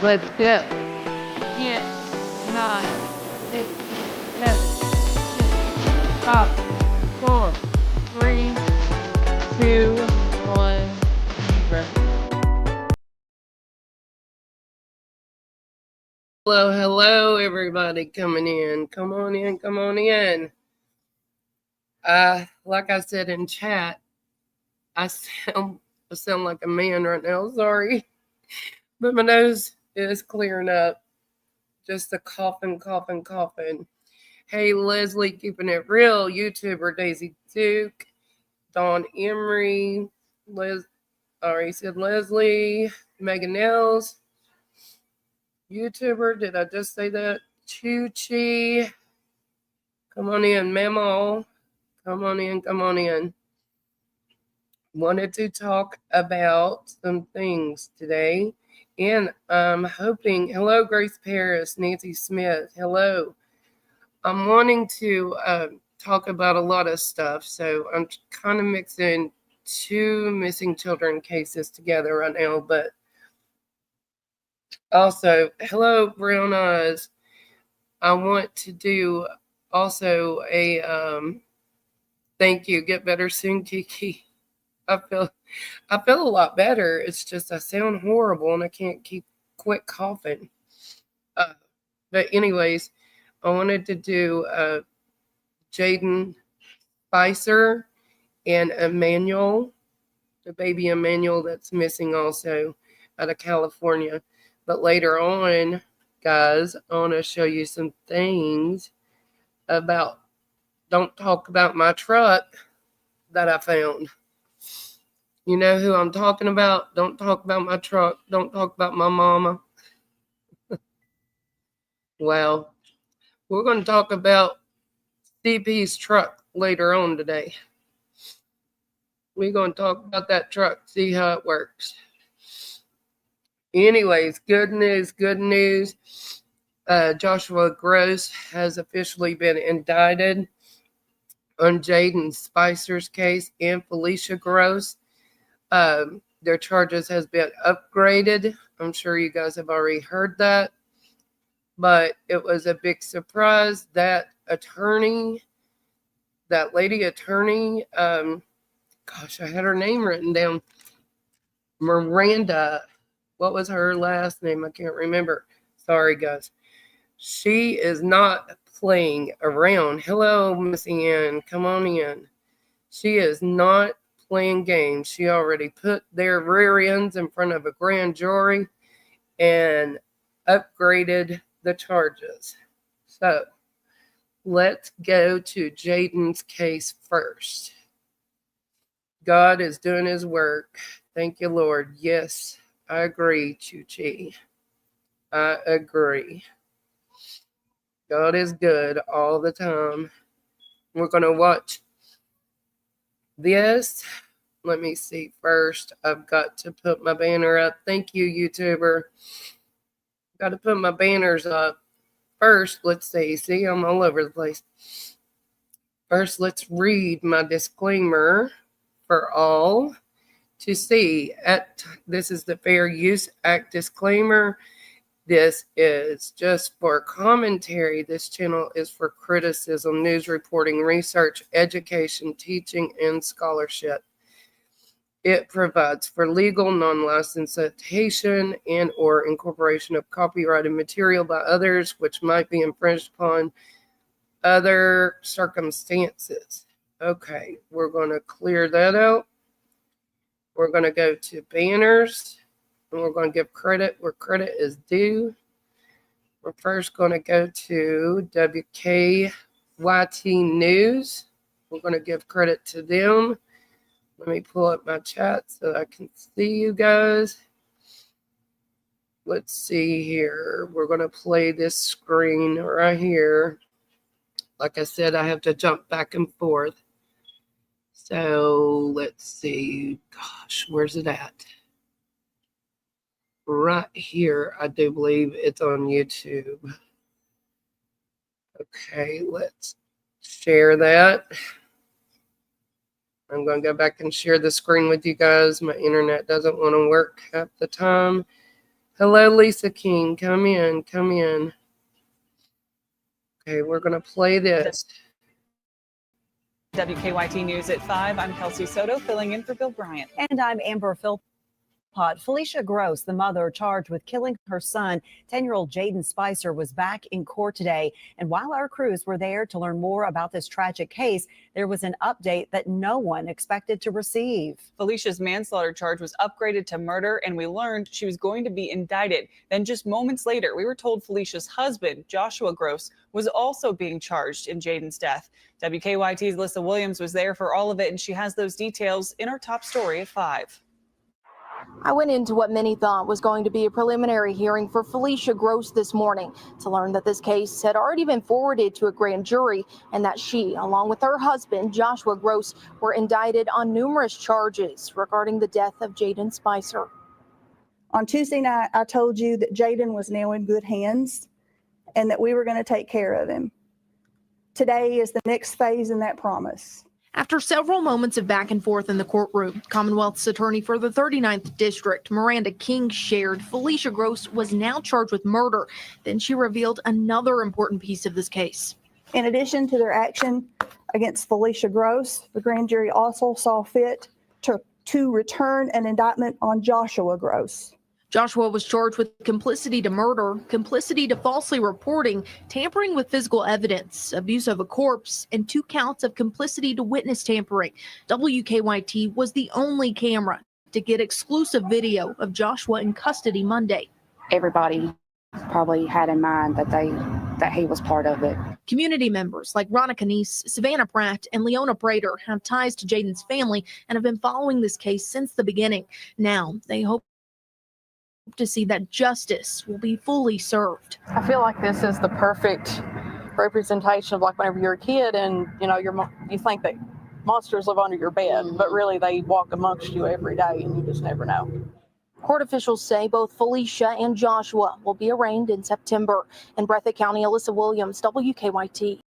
Let's go. 10, 9, 8, 7, 6, 5, 4, 3, 2, 1, 0. Hello, everybody coming in. Come on in, come on in. Like I said in chat, I sound like a man right now, sorry. But my nose is clearing up. Just a coughing. Hey, Leslie, keeping it real. YouTuber Daisy Duke, Dawn Emery, he said Leslie, Megan Nels, YouTuber. Did I just say that? Chuchi. Come on in, Memo. Come on in. Wanted to talk about some things today. And I'm hoping, hello, Grace Paris, Nancy Smith, hello. I'm wanting to talk about a lot of stuff. So I'm kind of mixing two missing children cases together right now. But also, hello, Brown Eyes. I want to do also a thank you. Get better soon, Kiki. I feel a lot better. It's just I sound horrible and I can't quit coughing. But anyways, I wanted to do Jayden Spicer and Emmanuel, the baby Emmanuel that's missing also out of California. But later on, guys, I want to show you some things about don't talk about my truck that I found. You know who I'm talking about? Don't talk about my truck. Don't talk about my mama. Well, we're going to talk about CP's truck later on today. We're going to talk about that truck, see how it works. Anyways, good news. Joshua Gross has officially been indicted on Jayden Spicer's case and FELICIA Gross. Their charges has been upgraded. I'm sure you guys have already heard that. But it was a big surprise. That lady attorney, gosh, I had her name written down. Miranda. What was her last name? I can't remember. Sorry, guys. She is not playing around. Hello, Miss Ann. Come on in. She is not playing games. She already put their rear ends in front of a grand jury and upgraded the charges. So let's go to Jayden's case first. God is doing his work. Thank you, Lord. Yes, I agree, Chuchi. I agree. God is good all the time. We're going to watch this. Let me see first. I've got to put my banner up. Thank you, YouTuber. Got to put my banners up. First, let's see. See, I'm all over the place. First, let's read my disclaimer for all to see. This is the Fair Use Act disclaimer. This is just for commentary. This channel is for criticism, news reporting, research, education, teaching, and scholarship. It provides for legal, non-licensed citation and or incorporation of copyrighted material by others, which might be infringed upon other circumstances. Okay, we're going to clear that out. We're going to go to banners, and we're going to give credit where credit is due. We're first going to go to WKYT News. We're going to give credit to them. Let me pull up my chat so I can see you guys. Let's see here. We're going to play this screen right here. Like I said, I have to jump back and forth. So let's see. Gosh, where's it at? Right here, I do believe it's on YouTube. Okay, let's share that. I'm going to go back and share the screen with you guys. My internet doesn't want to work half the time. Hello, Lisa King. Come in. Come in. Okay, we're going to play this. WKYT News at 5. I'm Kelsey Soto filling in for Bill Bryant. And I'm Amber Philpott. Felicia Gross, the mother charged with killing her son, 10-year-old Jayden Spicer, was back in court today. And while our crews were there to learn more about this tragic case, there was an update that no one expected to receive. Felicia's manslaughter charge was upgraded to murder, and we learned she was going to be indicted. Then just moments later, we were told Felicia's husband, Joshua Gross, was also being charged in Jayden's death. WKYT's Lissa Williams was there for all of it, and she has those details in our top story at 5. I went into what many thought was going to be a preliminary hearing for Felicia Gross this morning to learn that this case had already been forwarded to a grand jury and that she, along with her husband, Joshua Gross, were indicted on numerous charges regarding the death of Jayden Spicer. On Tuesday night, I told you that Jayden was now in good hands and that we were going to take care of him. Today is the next phase in that promise. After several moments of back and forth in the courtroom, Commonwealth's attorney for the 39th District, Miranda King, shared Felicia Gross was now charged with murder. Then she revealed another important piece of this case. In addition to their action against Felicia Gross, the grand jury also saw fit to return an indictment on Joshua Gross. Joshua was charged with complicity to murder, complicity to falsely reporting, tampering with physical evidence, abuse of a corpse, and 2 counts of complicity to witness tampering. WKYT was the only camera to get exclusive video of Joshua in custody Monday. Everybody probably had in mind that he was part of it. Community members like Ronna Canese, Savannah Pratt, and Leona Prater have ties to Jayden's family and have been following this case since the beginning. Now they hope to see that justice will be fully served. I feel like this is the perfect representation of like whenever you're a kid and you think that monsters live under your bed, but really they walk amongst you every day and you just never know. Court officials say both Felicia and Joshua will be arraigned in September. In Breathitt County, Alyssa Williams, WKYT.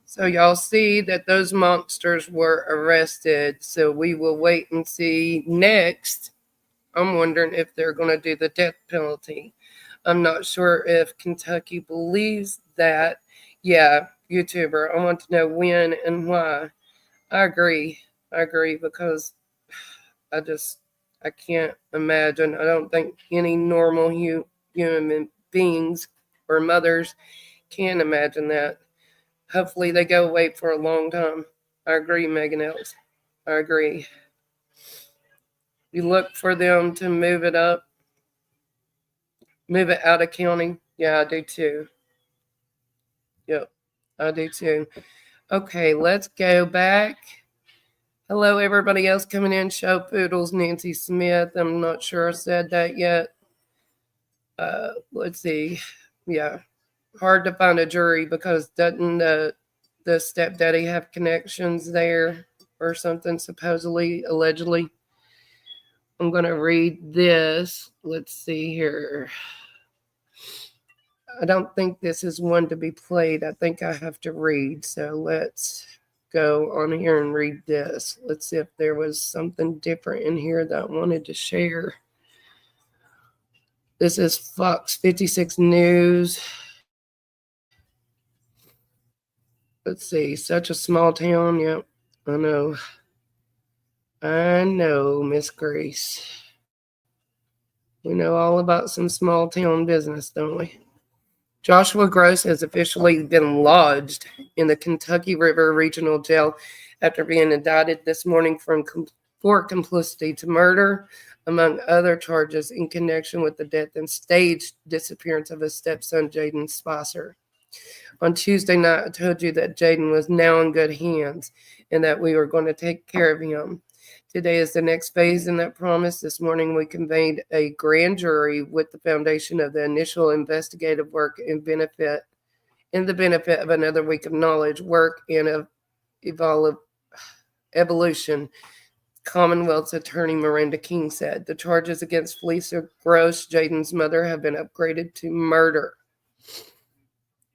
So y'all see that those monsters were arrested. So we will wait and see next. I'm wondering if they're going to do the death penalty. I'm not sure if Kentucky believes that. Yeah, YouTuber, I want to know when and why. I agree because I can't imagine. I don't think any normal human beings or mothers can imagine that. Hopefully they go away for a long time. I agree, Megan Ellis. I agree. You look for them to move it up, move it out of county. Yeah, I do too. Yep, I do too. Okay, let's go back. Hello, everybody else coming in. Show Poodles, Nancy Smith. I'm not sure I said that yet. Let's see. Yeah, hard to find a jury because doesn't the stepdaddy have connections there or something, supposedly, allegedly? I'm going to read this. Let's see here. I don't think this is one to be played. I think I have to read. So let's go on here and read this. Let's see if there was something different in here that I wanted to share. This is Fox 56 News. Let's see. Such a small town. Yep, I know. I know, Miss Grace. We know all about some small town business, don't we? Joshua Gross has officially been lodged in the Kentucky River Regional Jail after being indicted this morning for complicity to murder, among other charges in connection with the death and staged disappearance of his stepson, Jayden Spicer. On Tuesday night, I told you that Jayden was now in good hands and that we were going to take care of him. Today is the next phase in that promise. This morning, we convened a grand jury with the foundation of the initial investigative work in the benefit of another week of knowledge, work, and of evolution. Commonwealth's attorney Miranda King said the charges against Felicia Gross, Jayden's mother, have been upgraded to murder.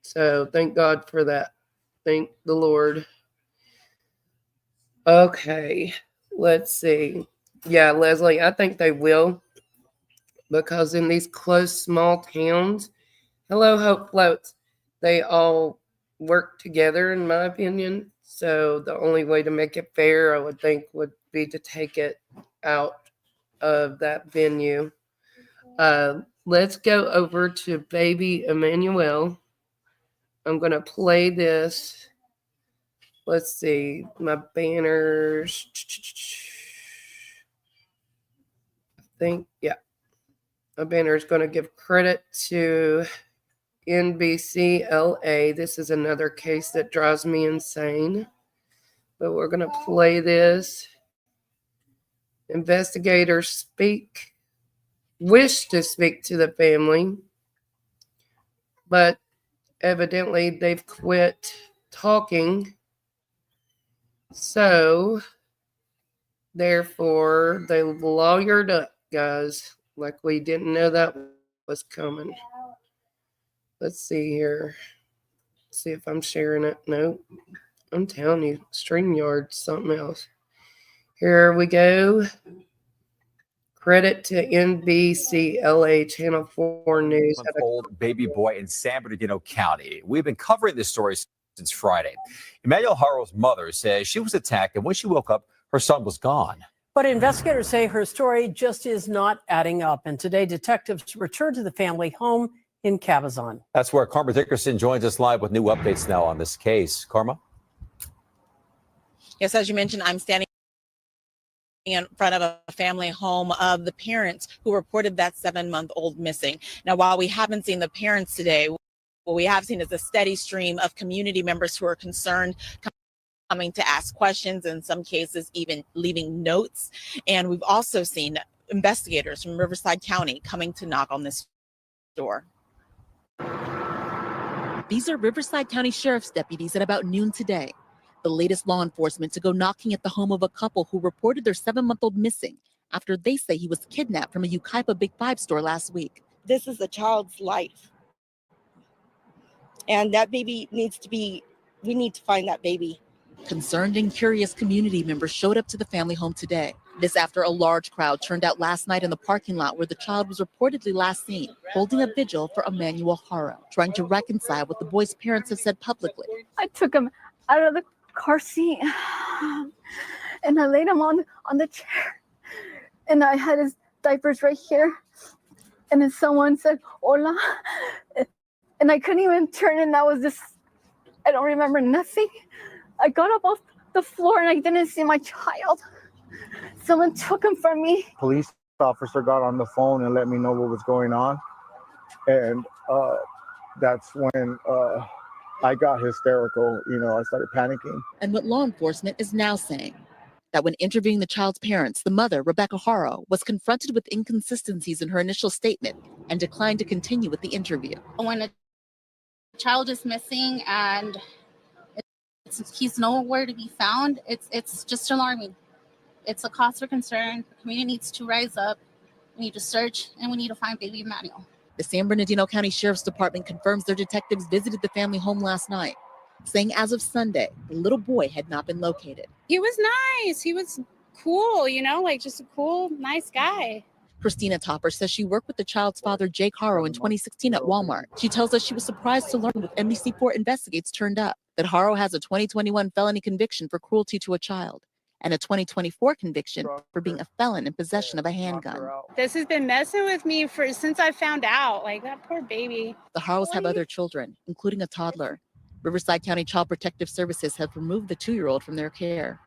So thank God for that. Thank the Lord. Okay. Let's see. Yeah, Leslie, I think they will. because in these close, small towns, Hello Hope Floats, they all work together, in my opinion. So the only way to make it fair, I would think, would be to take it out of that venue. Let's go over to baby Emmanuel. I'm going to play this. Let's see, my banners. I think, yeah. My banner is going to give credit to NBC LA. This is another case that drives me insane. But we're going to play this. Investigators wish to speak to the family, but evidently they've quit talking. So, therefore, they lawyered up, guys, like we didn't know that was coming. Let's see here. See if I'm sharing it. No, I'm telling you, StreamYard's something else. Here we go. Credit to NBC LA Channel 4 News. Month-old baby boy in San Bernardino County. We've been covering this story since Friday. Emmanuel Haro's mother says she was attacked, and when she woke up, her son was gone. But investigators say her story just is not adding up. And today, detectives returned to the family home in Cabazon. That's where Karma Dickerson joins us live with new updates now on this case. Karma? Yes, as you mentioned, I'm standing in front of a family home of the parents who reported that 7-month-old missing. Now, while we haven't seen the parents today, what we have seen is a steady stream of community members who are concerned, coming to ask questions, in some cases even leaving notes. And we've also seen investigators from Riverside County coming to knock on this door. These are Riverside County Sheriff's deputies at about noon today. The latest law enforcement to go knocking at the home of a couple who reported their 7-month-old missing after they say he was kidnapped from a Yucaipa Big Five store last week. This is a child's life. And that baby we need to find that baby. Concerned and curious community members showed up to the family home today. This after a large crowd turned out last night in the parking lot where the child was reportedly last seen, holding a vigil for Emmanuel Haro, trying to reconcile what the boy's parents have said publicly. I took him out of the car seat and I laid him on the chair, and I had his diapers right here, and then someone said hola, and I couldn't even turn, and that was just, I don't remember nothing. I got up off the floor and I didn't see my child. Someone took him from me. Police officer got on the phone and let me know what was going on, and that's when I got hysterical. I started panicking. And what law enforcement is now saying, that when interviewing the child's parents, the mother, Rebecca Haro, was confronted with inconsistencies in her initial statement and declined to continue with the interview. When a child is missing and he's nowhere to be found, it's just alarming. It's a cause for concern. The community needs to rise up. We need to search, and we need to find baby Emmanuel. The San Bernardino County Sheriff's Department confirms their detectives visited the family home last night, saying as of Sunday, the little boy had not been located. He was nice. He was cool, just a cool, nice guy. Christina Topper says she worked with the child's father, Jake Haro, in 2016 at Walmart. She tells us she was surprised to learn when NBC4 Investigates turned up that Haro has a 2021 felony conviction for cruelty to a child and a 2024 conviction for being a felon in possession of a handgun. This has been messing with me since I found out. That poor baby. The Haros have other children, including a toddler. Riverside County Child Protective Services have removed the 2-year-old from their care.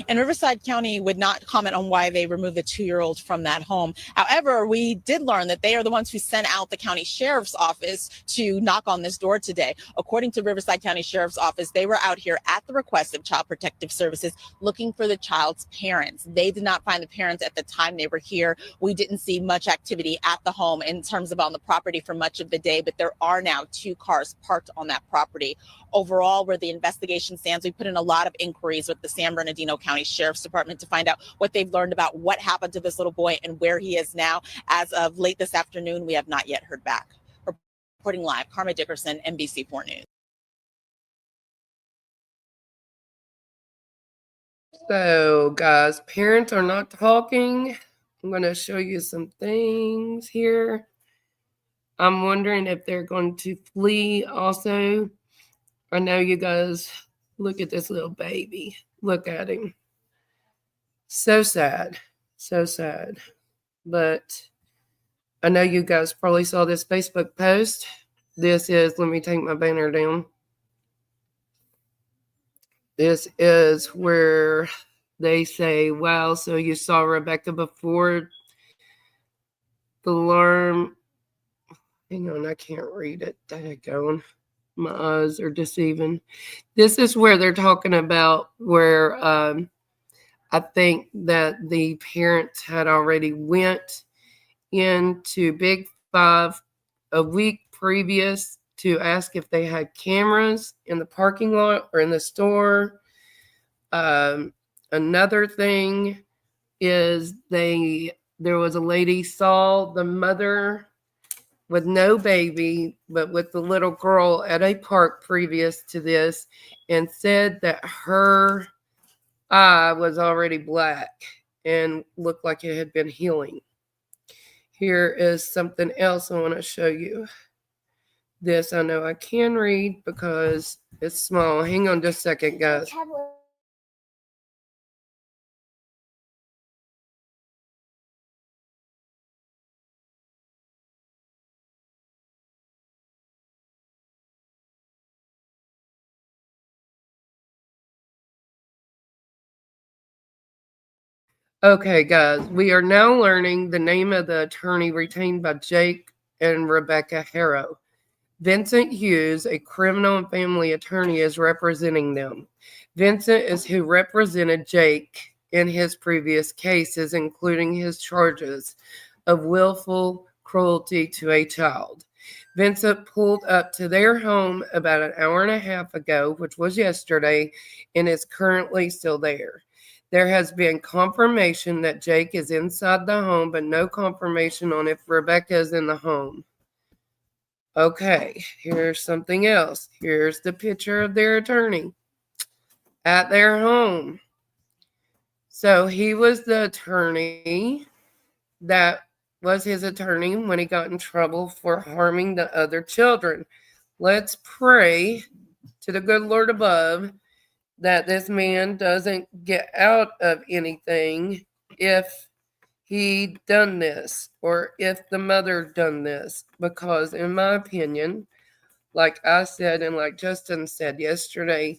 And Riverside County would not comment on why they removed the 2-year-old from that home. However, we did learn that they are the ones who sent out the county sheriff's office to knock on this door today. According to Riverside County Sheriff's Office, they were out here at the request of Child Protective Services looking for the child's parents. They did not find the parents at the time they were here. We didn't see much activity at the home in terms of on the property for much of the day, but there are now 2 cars parked on that property. Overall, where the investigation stands, we put in a lot of inquiries with the San Bernardino County Sheriff's Department to find out what they've learned about what happened to this little boy and where he is now. As of late this afternoon, we have not yet heard back. Reporting live, Karma Dickerson, NBC4 News. So, guys, parents are not talking. I'm going to show you some things here. I'm wondering if they're going to flee also. I know you guys, look at this little baby. Look at him. So sad. So sad. But I know you guys probably saw this Facebook post. This is, let me take my banner down. This is where they say, wow, so you saw Rebecca before the alarm. Hang on, I can't read it. Daggone. My eyes are deceiving. This is where they're talking about where I think that the parents had already went into Big Five a week previous to ask if they had cameras in the parking lot or in the store. Another thing is there was a lady saw the mother with no baby, but with the little girl at a park previous to this, and said that her eye was already black and looked like it had been healing. Here is something else I want to show you. This I know I can read because it's small. Hang on just a second, guys. Okay, guys, we are now learning the name of the attorney retained by Jake and Rebecca Harrow. Vincent Hughes, a criminal and family attorney, is representing them. Vincent is who represented Jake in his previous cases, including his charges of willful cruelty to a child. Vincent pulled up to their home about an hour and a half ago, which was yesterday, and is currently still there. There has been confirmation that Jake is inside the home, but no confirmation on if Rebecca is in the home. Okay, here's something else. Here's the picture of their attorney at their home. So he was the attorney that was his attorney when he got in trouble for harming the other children. Let's pray to the good Lord above that this man doesn't get out of anything if he done this or if the mother done this, because in my opinion, like I said and like Justin said yesterday,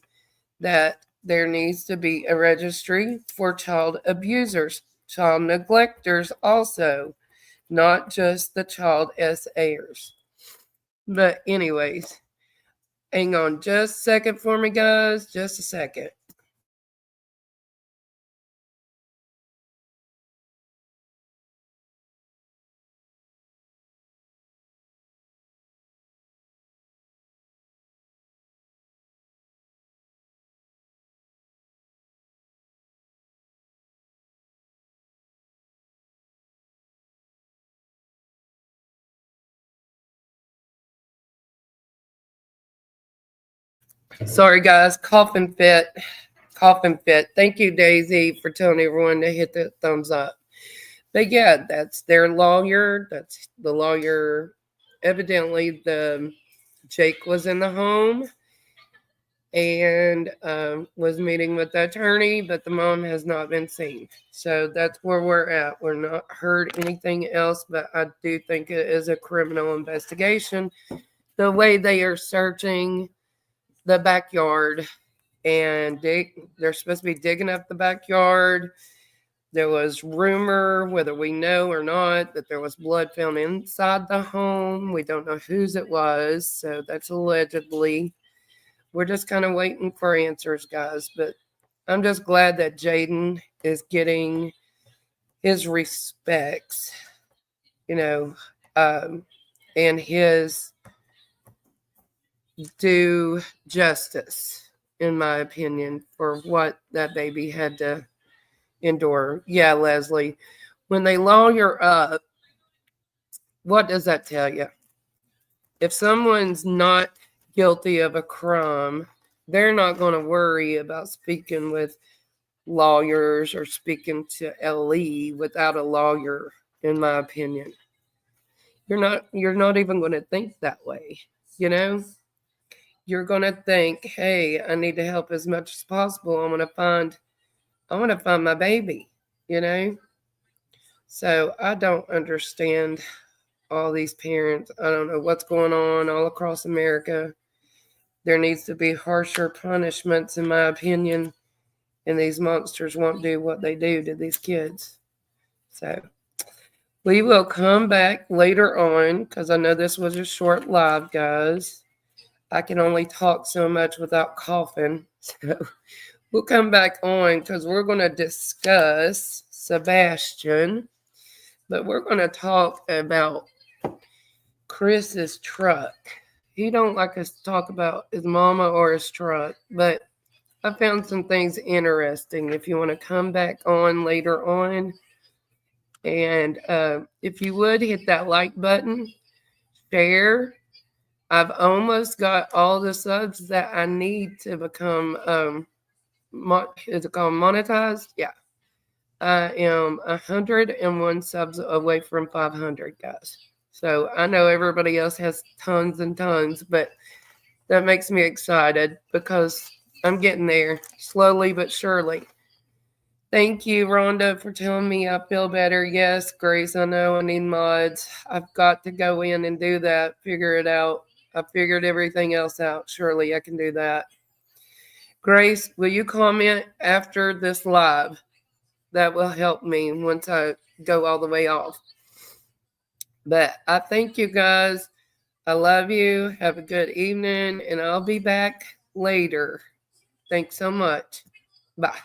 that there needs to be a registry for child abusers, child neglectors also, not just the child SAers. But anyways, hang on just a second for me, guys, just a second. Sorry, guys, coughing fit. Thank you, Daisy, for telling everyone to hit the thumbs up. But yeah, that's their lawyer. That's the lawyer. Evidently, Jake was in the home and was meeting with the attorney, but the mom has not been seen. So that's where we're at. We're not heard anything else, but I do think it is a criminal investigation. The way they are searching the backyard and they're supposed to be digging up the backyard. There was rumor, whether we know or not, that there was blood found inside the home. We don't know whose it was, so that's allegedly. We're just kind of waiting for answers, guys. But I'm just glad that Jayden is getting his respects, and his due justice, in my opinion, for what that baby had to endure. Yeah, Leslie, when they lawyer up, what does that tell you? If someone's not guilty of a crime, they're not going to worry about speaking with lawyers or speaking to LE without a lawyer, in my opinion. You're not even going to think that way, you know? You're going to think, hey, I need to help as much as possible. I want to find my baby, you know? So I don't understand all these parents. I don't know what's going on all across America. There needs to be harsher punishments, in my opinion, and these monsters won't do what they do to these kids. So we will come back later on, because I know this was a short live, guys. I can only talk so much without coughing. So we'll come back on because we're going to discuss Sebastian, but we're going to talk about Chris's truck. He don't like us to talk about his mama or his truck, but I found some things interesting. If you want to come back on later on, and if you would hit that like button, share. I've almost got all the subs that I need to become is it called monetized? Yeah. I am 101 subs away from 500, guys. So I know everybody else has tons and tons, but that makes me excited because I'm getting there slowly but surely. Thank you, Rhonda, for telling me I feel better. Yes, Grace, I know I need mods. I've got to go in and do that, figure it out. I figured everything else out. Surely I can do that. Grace, will you comment after this live? That will help me once I go all the way off. But I thank you guys. I love you. Have a good evening, and I'll be back later. Thanks so much. Bye.